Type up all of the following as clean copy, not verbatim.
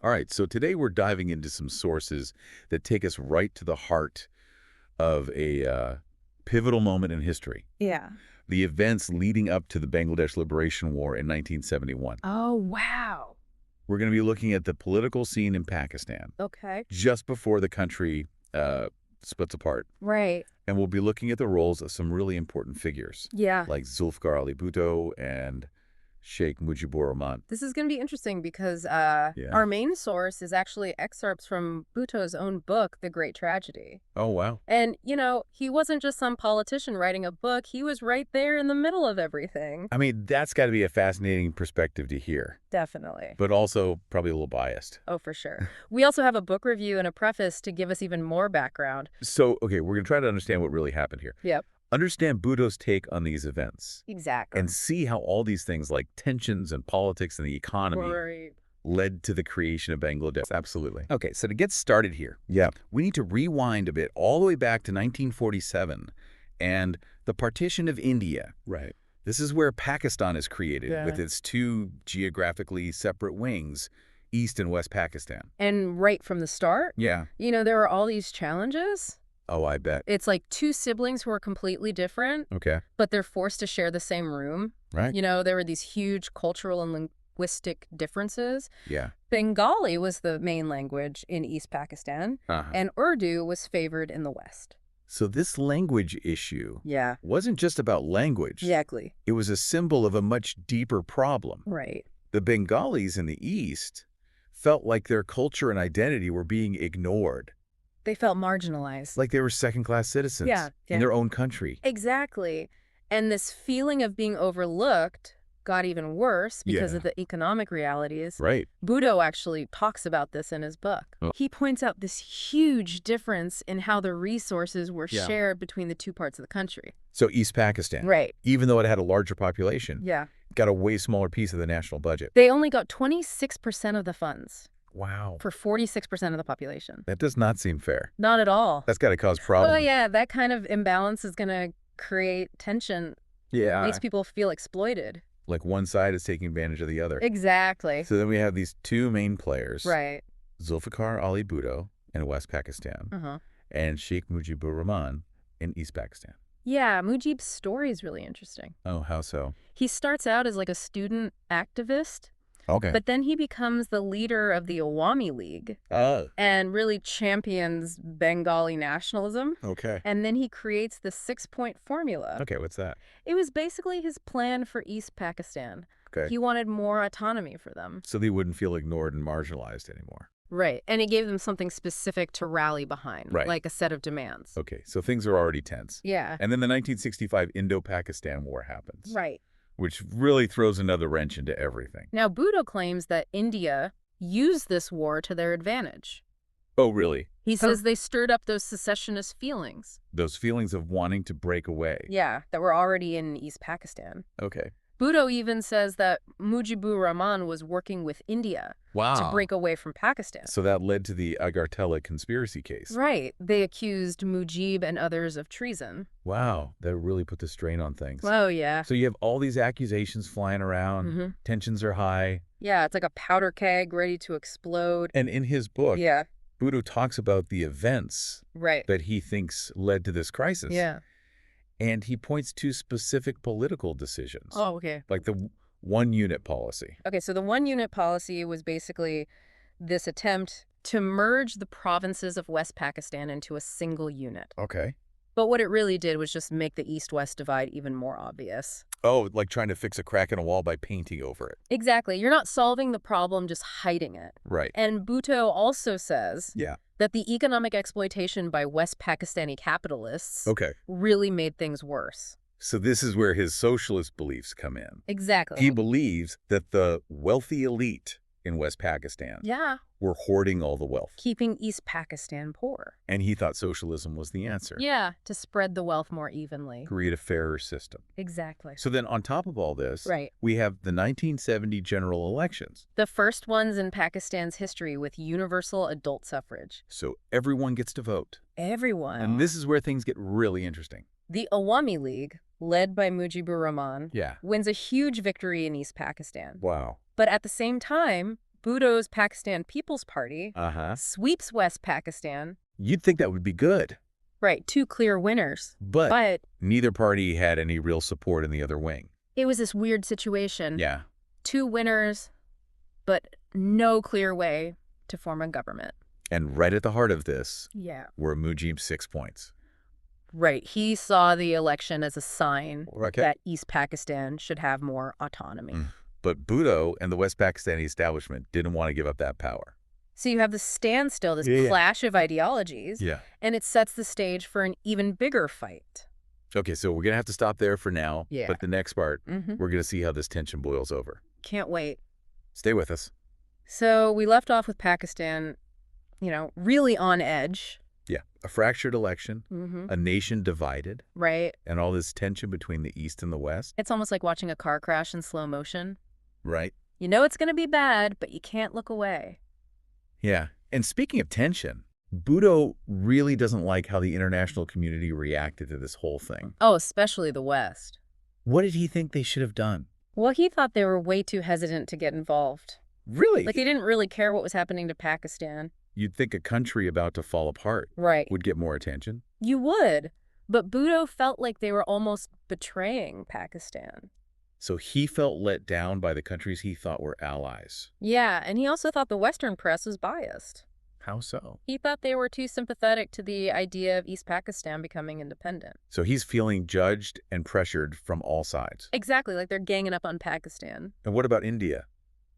All right, so today we're diving into some sources that take us right to the heart of a pivotal moment in history, Yeah. the events leading up to the Bangladesh Liberation War in 1971. Oh, wow. We're going to be looking at the political scene in Pakistan Okay. just before the country splits apart. Right. And we'll be looking at the roles of some really important figures, Yeah. like Zulfikar Ali Bhutto and Sheikh Mujibur Rahman. This is going to be interesting because Yeah. our main source is actually excerpts from Bhutto's own book, The Great Tragedy. Oh, wow. And, he wasn't just some politician writing a book. He was right there in the middle of everything. I mean, that's got to be a fascinating perspective to hear, Definitely. but also probably a little biased. Oh, for sure. We also have a book review and a preface to give us even more background. So, okay, we're going to try to understand what really happened here. Yep. Understand Bhutto's take on these events Exactly. and see how all these things like tensions and politics and the economy Right. led to the creation of Bangladesh. Absolutely. Okay, so to get started here, we need to rewind a bit all the way back to 1947 and the partition of India. Right. This is where Pakistan is created Yeah. with its two geographically separate wings, East and West Pakistan. And right from the start, Yeah. there were all these challenges. Oh, I bet. It's like two siblings who are completely different, Okay. but they're forced to share the same room. Right. There were these huge cultural and linguistic differences. Yeah. Bengali was the main language in East Pakistan, Uh-huh. and Urdu was favored in the West. So this language issue Yeah, wasn't just about language. exactly. It was a symbol of a much deeper problem. Right. The Bengalis in the East felt like their culture and identity were being ignored, They felt marginalized. like they were second-class citizens Yeah. in their own country. Exactly. And this feeling of being overlooked got even worse because Yeah. of the economic realities. Right. Bhutto actually talks about this in his book. Oh. He points out this huge difference in how the resources were Yeah. shared between the two parts of the country. So East Pakistan, Right. even though it had a larger population, Yeah. got a way smaller piece of the national budget. They only got 26% of the funds Wow. for 46% of the population. That does not seem fair. Not at all. That's got to cause problems. Oh, yeah. That kind of imbalance is going to create tension. Yeah. Makes people feel exploited. Like one side is taking advantage of the other. Exactly. So then we have these two main players, Right. Zulfikar Ali Bhutto in West Pakistan Uh-huh. and Sheikh Mujibur Rahman in East Pakistan. Yeah, Mujib's story is really interesting. Oh, how so? He starts out as like a student activist, Okay. but then he becomes the leader of the Awami League Oh, and really champions Bengali nationalism. okay. And then he creates the 6-point formula. Okay, what's that? It was basically his plan for East Pakistan. Okay. He wanted more autonomy for them. So they wouldn't feel ignored and marginalized anymore. Right. And he gave them something specific to rally behind, Right. like a set of demands. Okay, so things are already tense. Yeah. And then the 1965 Indo-Pakistan War happens, Right. which really throws another wrench into everything. Now, Bhutto claims that India used this war to their advantage. Oh, really? He says they stirred up those secessionist feelings. Those feelings of wanting to break away. Yeah, that were already in East Pakistan. Okay. Bhutto even says that Mujibur Rahman was working with India Wow. to break away from Pakistan. So that led to the Agartala conspiracy case. Right. They accused Mujib and others of treason. Wow, that really put the strain on things. Oh, yeah. So you have all these accusations flying around, Mhm. tensions are high, Yeah, it's like a powder keg ready to explode. and in his book, Yeah, Bhutto talks about the events right. that he thinks led to this crisis. Yeah. And he points to specific political decisions, Oh, okay. like the one-unit policy. Okay, so the one-unit policy was basically this attempt to merge the provinces of West Pakistan into a single unit. Okay. But what it really did was just make the East-West divide even more obvious. Oh, like trying to fix a crack in a wall by painting over it. Exactly. You're not solving the problem, just hiding it. Right. And Bhutto also says Yeah. that the economic exploitation by West Pakistani capitalists Okay. really made things worse. So this is where his socialist beliefs come in. Exactly. He believes that the wealthy elite in West Pakistan Yeah, were hoarding all the wealth. keeping East Pakistan poor. And he thought socialism was the answer. Yeah, to spread the wealth more evenly. Create a fairer system. Exactly. So then on top of all this, Right. we have the 1970 general elections. The first ones in Pakistan's history with universal adult suffrage. So everyone gets to vote. Everyone. And this is where things get really interesting. The Awami League, led by Mujibur Rahman, Yeah. wins a huge victory in East Pakistan. Wow. But at the same time, Bhutto's Pakistan People's Party Uh-huh. sweeps West Pakistan. You'd think that would be good. Right, two clear winners. But But neither party had any real support in the other wing. it was this weird situation. Yeah. Two winners, but no clear way to form a government. And right at the heart of this Yeah. were Mujib's 6 points. Right. He saw the election as a sign Okay. that East Pakistan should have more autonomy. But Bhutto and the West Pakistani establishment didn't want to give up that power. So you have this standstill, this Yeah. clash of ideologies, Yeah. and it sets the stage for an even bigger fight. Okay, so we're going to have to stop there for now. Yeah. But the next part, Mm-hmm. we're going to see how this tension boils over. Can't wait. Stay with us. So we left off with Pakistan, really on edge. Yeah. A fractured election, Mm-hmm. a nation divided, Right? and all this tension between the East and the West. It's almost like watching a car crash in slow motion. Right. You know it's going to be bad, but you can't look away. Yeah. And speaking of tension, Bhutto really doesn't like how the international community reacted to this whole thing. Oh, especially the West. What did he think they should have done? Well, he thought they were way too hesitant to get involved. Really? Like, they didn't really care what was happening to Pakistan. You'd think a country about to fall apart Right. would get more attention. You would. But Bhutto felt like they were almost betraying Pakistan. So he felt let down by the countries he thought were allies. Yeah, and he also thought the Western press was biased. How so? He thought they were too sympathetic to the idea of East Pakistan becoming independent. So he's feeling judged and pressured from all sides. Exactly, like they're ganging up on Pakistan. And what about India?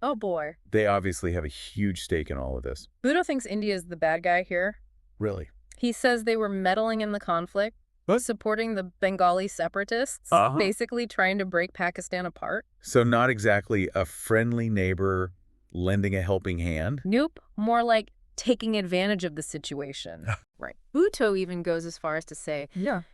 Oh boy. They obviously have a huge stake in all of this. Bhutto thinks India is the bad guy here. Really? He says they were meddling in the conflict, What? supporting the Bengali separatists, Uh-huh. basically trying to break Pakistan apart. So not exactly a friendly neighbor lending a helping hand? Nope, more like taking advantage of the situation. Right. Bhutto even goes as far as to say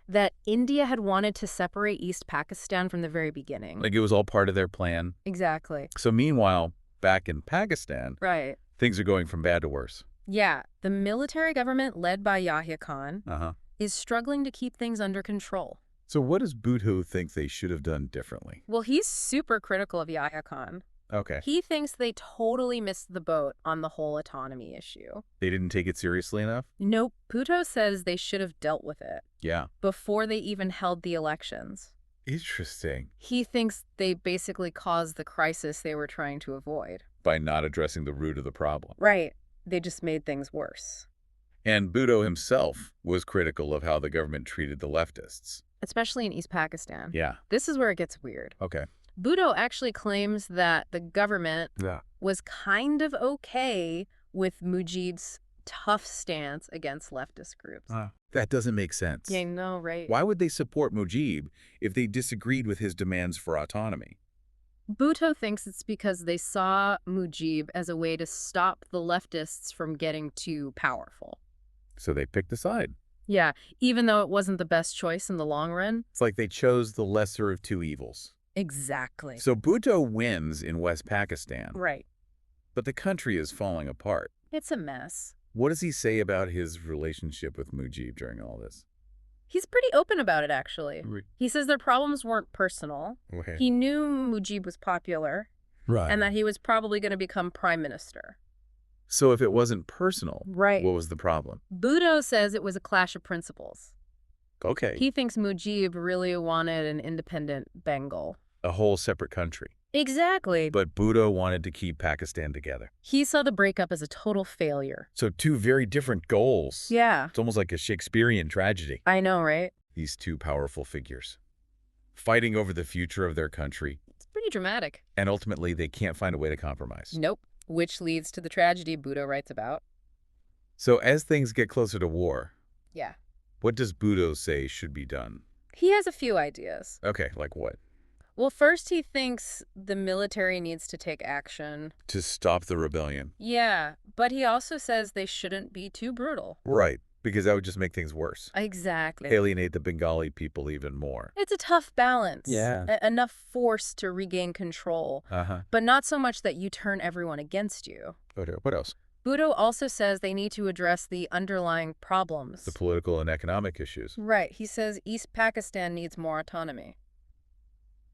that India had wanted to separate East Pakistan from the very beginning. Like it was all part of their plan? Exactly. So meanwhile, back in Pakistan, Right. things are going from bad to worse. Yeah, the military government led by Yahya Khan Uh-huh. is struggling to keep things under control. So what does Bhutto think they should have done differently? Well, he's super critical of Yahya Khan. Okay. He thinks they totally missed the boat on the whole autonomy issue. They didn't take it seriously enough? Nope, Bhutto says they should have dealt with it Yeah. before they even held the elections. Interesting. He thinks they basically caused the crisis they were trying to avoid. By not addressing the root of the problem. Right. They just made things worse. And Bhutto himself was critical of how the government treated the leftists. Especially in East Pakistan. Yeah. This is where it gets weird. Okay. Bhutto actually claims that the government Yeah. was kind of okay with Mujib's tough stance against leftist groups. That doesn't make sense. Yeah, I know, right? Why would they support Mujib if they disagreed with his demands for autonomy? Bhutto thinks it's because they saw Mujib as a way to stop the leftists from getting too powerful. So they picked a side. Yeah, even though it wasn't the best choice in the long run. It's like they chose the lesser of two evils. Exactly. So Bhutto wins in West Pakistan, Right. but the country is falling apart. It's a mess. What does he say about his relationship with Mujib during all this? He's pretty open about it, actually. He says their problems weren't personal. Okay. He knew Mujib was popular Right. and that he was probably going to become prime minister. So if it wasn't personal, Right. what was the problem? Bhutto says it was a clash of principles. Okay. He thinks Mujib really wanted an independent Bengal. A whole separate country. Exactly. But Bhutto wanted to keep Pakistan together. He saw the breakup as a total failure. So two very different goals. Yeah. It's almost like a Shakespearean tragedy. I know, right? These two powerful figures fighting over the future of their country, It's pretty dramatic. and ultimately they can't find a way to compromise. Nope. Which leads to the tragedy Bhutto writes about. So as things get closer to war, Yeah. what does Bhutto say should be done? He has a few ideas. Okay, like what? Well, first he thinks the military needs to take action. To stop the rebellion. Yeah, but he also says they shouldn't be too brutal. Right, because that would just make things worse. Exactly. Alienate the Bengali people even more. It's a tough balance. Yeah. Enough force to regain control, Uh-huh. but not so much that you turn everyone against you. What else? Bhutto also says they need to address the underlying problems. The political and economic issues. Right. He says East Pakistan needs more autonomy.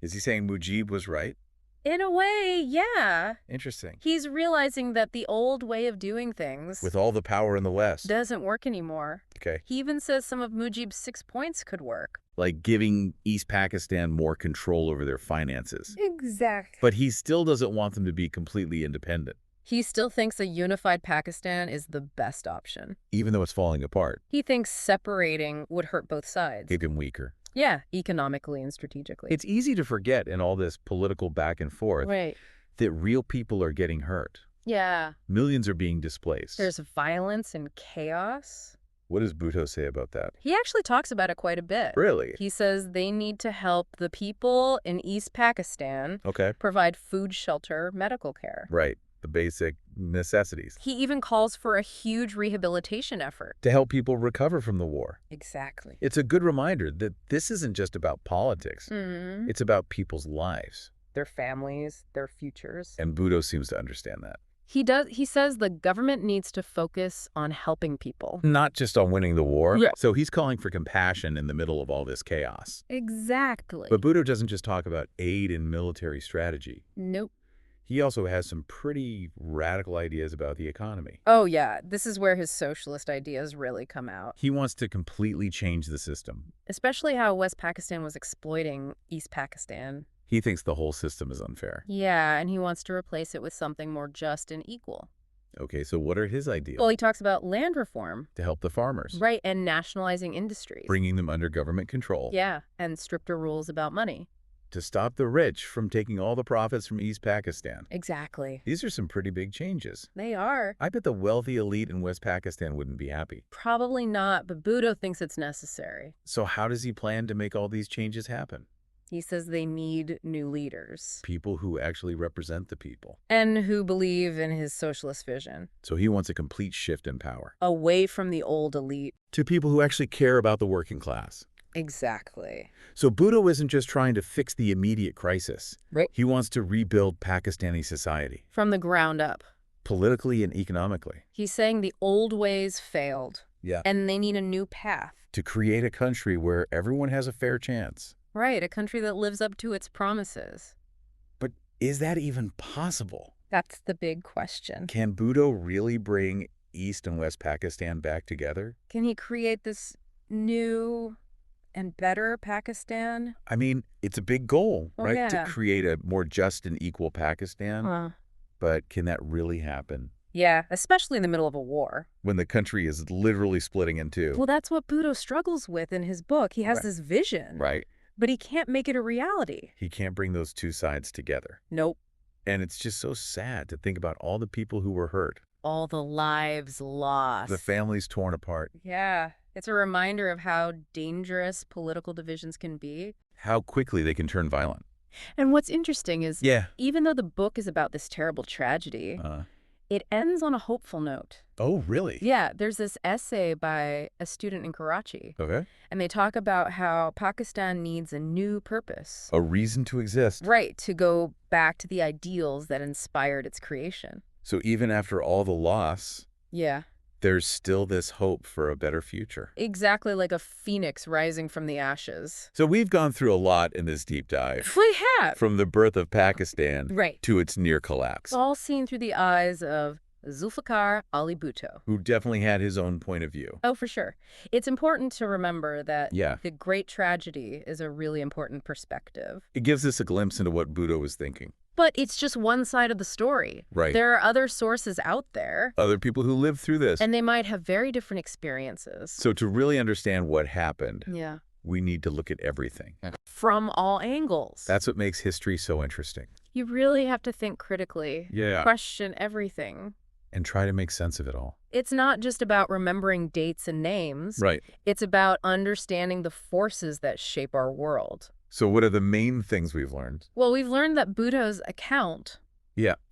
Is he saying Mujib was right? In a way, yeah. Interesting. He's realizing that the old way of doing things With all the power in the West. doesn't work anymore. Okay. He even says some of Mujib's 6 points could work. Like giving East Pakistan more control over their finances. Exactly. But he still doesn't want them to be completely independent. He still thinks a unified Pakistan is the best option. Even though it's falling apart. He thinks separating would hurt both sides. Make him weaker. Yeah, economically and strategically. It's easy to forget in all this political back and forth Right. that real people are getting hurt. Yeah. Millions are being displaced. There's violence and chaos. What does Bhutto say about that? He actually talks about it quite a bit. Really? He says they need to help the people in East Pakistan provide food, shelter, medical care. Right. The basic necessities. He even calls for a huge rehabilitation effort. To help people recover from the war. Exactly. It's a good reminder that this isn't just about politics. Mm-hmm. It's about people's lives. Their families, their futures. And Bhutto seems to understand that. He says the government needs to focus on helping people. Not just on winning the war. Yeah. So he's calling for compassion in the middle of all this chaos. Exactly. But Bhutto doesn't just talk about aid and military strategy. Nope. He also has some pretty radical ideas about the economy. Oh, yeah. This is where his socialist ideas really come out. He wants to completely change the system. Especially how West Pakistan was exploiting East Pakistan. He thinks the whole system is unfair. Yeah, and he wants to replace it with something more just and equal. Okay, so what are his ideas? Well, he talks about land reform. To help the farmers. Right, and nationalizing industries. Bringing them under government control. Yeah, and stricter rules about money. To stop the rich from taking all the profits from East Pakistan. Exactly. These are some pretty big changes. They are. I bet the wealthy elite in West Pakistan wouldn't be happy. Probably not, but Bhutto thinks it's necessary. So how does he plan to make all these changes happen? He says they need new leaders. People who actually represent the people. And who believe in his socialist vision. So he wants a complete shift in power. Away from the old elite. To people who actually care about the working class. Exactly. So Bhutto isn't just trying to fix the immediate crisis. Right. He wants to rebuild Pakistani society. From the ground up. Politically and economically. He's saying the old ways failed. Yeah. And they need a new path. To create a country where everyone has a fair chance. Right, a country that lives up to its promises. But is that even possible? That's the big question. Can Bhutto really bring East and West Pakistan back together? Can he create this new and better Pakistan? I mean, it's a big goal, right? Yeah. To create a more just and equal Pakistan. But can that really happen? Yeah, especially in the middle of a war. When the country is literally splitting in two. Well, that's what Bhutto struggles with in his book. He has this vision. Right. But he can't make it a reality. He can't bring those two sides together. Nope. And it's just so sad to think about all the people who were hurt. All the lives lost. The families torn apart. Yeah. It's a reminder of how dangerous political divisions can be. How quickly they can turn violent. And what's interesting is, Yeah. even though the book is about this terrible tragedy, it ends on a hopeful note. Oh, really? Yeah, there's this essay by a student in Karachi. Okay. And they talk about how Pakistan needs a new purpose. A reason to exist. Right, to go back to the ideals that inspired its creation. So even after all the loss, Yeah. there's still this hope for a better future. Exactly like a phoenix rising from the ashes. So we've gone through a lot in this deep dive. We have. From the birth of Pakistan Right. to its near collapse. All seen through the eyes of Zulfikar Ali Bhutto. Who definitely had his own point of view. Oh, for sure. It's important to remember that Yeah. the great tragedy is a really important perspective. It gives us a glimpse into what Bhutto was thinking. But it's just one side of the story. Right. There are other sources out there. Other people who lived through this. And they might have very different experiences. So to really understand what happened, Yeah. we need to look at everything. From all angles. That's what makes history so interesting. You really have to think critically. Yeah. Question everything. And try to make sense of it all. It's not just about remembering dates and names. Right. It's about understanding the forces that shape our world. So what are the main things we've learned? Well, we've learned that Bhutto's account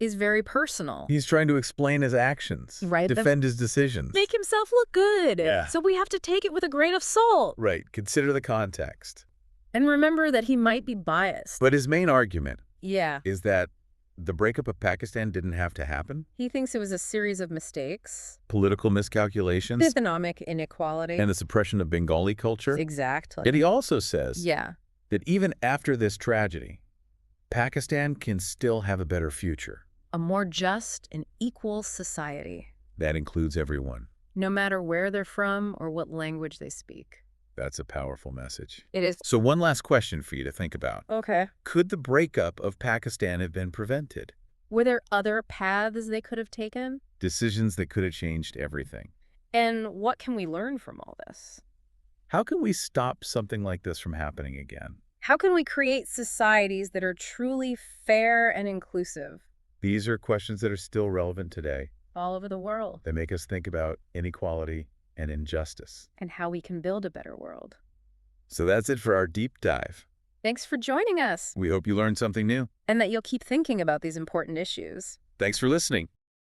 is very personal. He's trying to explain his actions. Right. Defend his decisions. Make himself look good. Yeah. So we have to take it with a grain of salt. Right. Consider the context. And remember that he might be biased. But his main argument Yeah. is that the breakup of Pakistan didn't have to happen. He thinks it was a series of mistakes. Political miscalculations. Economic inequality. And the suppression of Bengali culture. Exactly. Yet he also says Yeah. that even after this tragedy, Pakistan can still have a better future. A more just and equal society. That includes everyone. No matter where they're from or what language they speak. That's a powerful message. It is. So one last question for you to think about. Okay. Could the breakup of Pakistan have been prevented? Were there other paths they could have taken? Decisions that could have changed everything. And what can we learn from all this? How can we stop something like this from happening again? How can we create societies that are truly fair and inclusive? These are questions that are still relevant today. All over the world. They make us think about inequality and injustice. And how we can build a better world. So that's it for our deep dive. Thanks for joining us. We hope you learned something new. And that you'll keep thinking about these important issues. Thanks for listening.